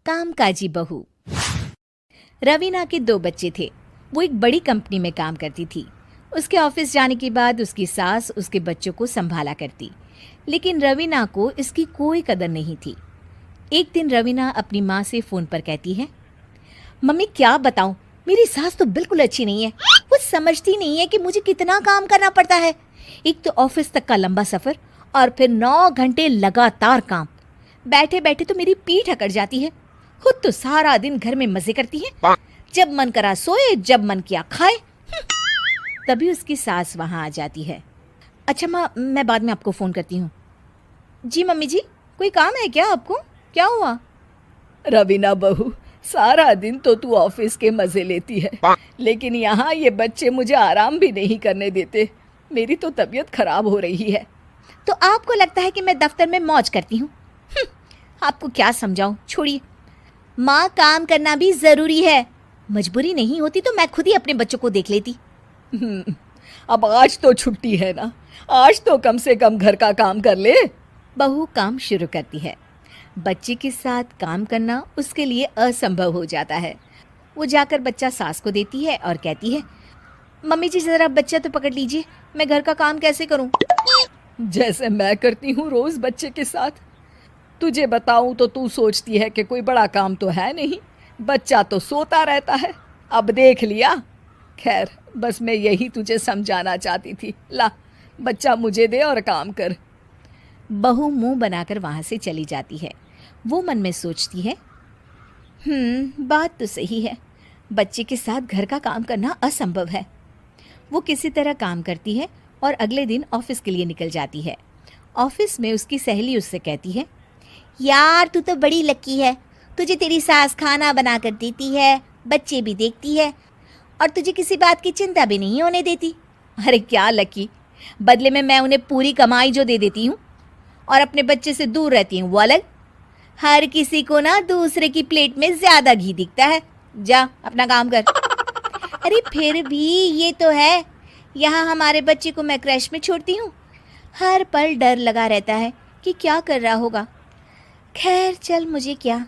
कामकाजी बहू। रवीना के 2 बच्चे थे। वो एक बड़ी कंपनी में काम करती थी। उसके ऑफिस जाने के बाद उसकी सास उसके बच्चों को संभाला करती, लेकिन रवीना को इसकी कोई कदर नहीं थी। एक दिन रवीना अपनी माँ से फ़ोन पर कहती है, मम्मी क्या बताऊं, मेरी सास तो बिल्कुल अच्छी नहीं है। वो समझती नहीं है कि मुझे कितना काम करना पड़ता है। एक तो ऑफिस तक का लंबा सफ़र और फिर 9 घंटे लगातार काम। बैठे बैठे तो मेरी पीठ अकड़ जाती है। खुद तो सारा दिन घर में मजे करती है, जब मन करा सोए, जब मन किया खाए। तभी उसकी सास वहाँ आ जाती है। अच्छा माँ, मैं बाद में आपको फ़ोन करती हूँ। जी मम्मी जी, कोई काम है क्या आपको? क्या हुआ? रवीना बहू, सारा दिन तो तू ऑफिस के मजे लेती है, लेकिन यहाँ ये बच्चे मुझे आराम भी नहीं करने देते। मेरी तो तबीयत खराब हो रही है। तो आपको लगता है कि मैं दफ्तर में मौज करती हूँ? आपको क्या समझाऊँ, छोड़िए। माँ, काम करना भी ज़रूरी है। मजबूरी नहीं होती तो मैं खुद ही अपने बच्चों को देख लेती। अब आज तो छुट्टी है ना, आज तो कम से कम घर का काम कर ले। बहू काम शुरू करती है। बच्चे के साथ काम करना उसके लिए असंभव हो जाता है। वो जाकर बच्चा सास को देती है और कहती है, मम्मी जी ज़रा बच्चा तो पकड़ लीजिए, मैं घर का काम कैसे करूं? जैसे मैं करती हूँ रोज बच्चे के साथ। तुझे बताऊं तो तू सोचती है कि कोई बड़ा काम तो है नहीं, बच्चा तो सोता रहता है। अब देख लिया। खैर, बस मैं यही तुझे समझाना चाहती थी। ला, बच्चा मुझे दे और काम कर। बहू मुंह बनाकर वहाँ से चली जाती है। वो मन में सोचती है, बात तो सही है, बच्चे के साथ घर का काम करना असंभव है। वो किसी तरह काम करती है और अगले दिन ऑफिस के लिए निकल जाती है। ऑफिस में उसकी सहेली उससे कहती है, यार तू तो बड़ी लकी है, तुझे तेरी सास खाना बना कर देती है, बच्चे भी देखती है और तुझे किसी बात की चिंता भी नहीं होने देती। अरे क्या लकी, बदले में मैं उन्हें पूरी कमाई जो दे देती हूँ और अपने बच्चे से दूर रहती हूँ वो अलग। हर किसी को ना दूसरे की प्लेट में ज़्यादा घी दिखता है। जा अपना काम कर। अरे फिर भी ये तो है, यहाँ हमारे बच्चे को मैं क्रैश में छोड़ती हूँ, हर पल डर लगा रहता है कि क्या कर रहा होगा। खैर चल, मुझे क्या।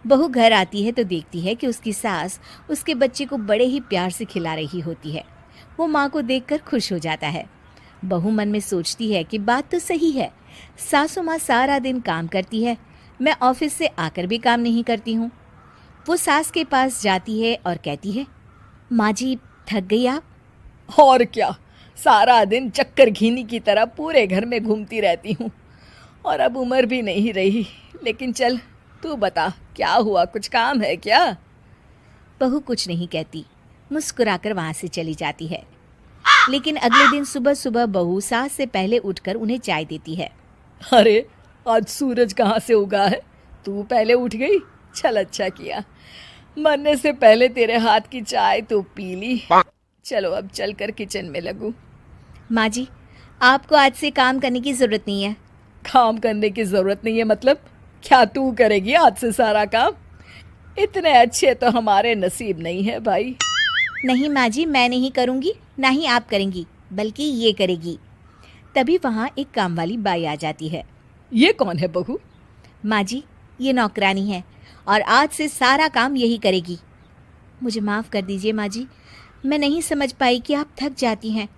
बहू घर आती है तो देखती है कि उसकी सास उसके बच्चे को बड़े ही प्यार से खिला रही होती है। वो माँ को देखकर खुश हो जाता है। बहू मन में सोचती है कि बात तो सही है, सासू माँ सारा दिन काम करती है, मैं ऑफिस से आकर भी काम नहीं करती हूँ। वो सास के पास जाती है और कहती है, माँ जी थक गई आप? और क्या, सारा दिन चक्कर घीनी की तरह पूरे घर में घूमती रहती हूँ और अब उम्र भी नहीं रही। लेकिन चल, तू बता क्या हुआ, कुछ काम है क्या? बहू कुछ नहीं कहती, मुस्कुराकर वहाँ से चली जाती है। लेकिन अगले दिन सुबह सुबह बहू सास से पहले उठकर उन्हें चाय देती है। अरे, आज सूरज कहाँ से उगा है? तू पहले उठ गई, चल अच्छा किया। मरने से पहले तेरे हाथ की चाय तो पी ली। चलो अब चलकर किचन में लगूं। माँ जी, आपको आज से काम करने की ज़रूरत नहीं है। काम करने की ज़रूरत नहीं है मतलब? क्या तू करेगी आज से सारा काम? इतने अच्छे तो हमारे नसीब नहीं है भाई। नहीं माँ जी, मैं नहीं करूँगी, ना ही आप करेंगी, बल्कि ये करेगी। तभी वहाँ एक काम वाली बाई आ जाती है। ये कौन है बहू? माँ जी, ये नौकरानी है और आज से सारा काम यही करेगी। मुझे माफ़ कर दीजिए माँ जी, मैं नहीं समझ पाई कि आप थक जाती हैं।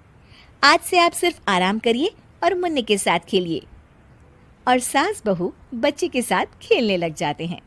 आज से आप सिर्फ आराम करिए और मुन्ने के साथ खेलिए। और सास बहू बच्चे के साथ खेलने लग जाते हैं।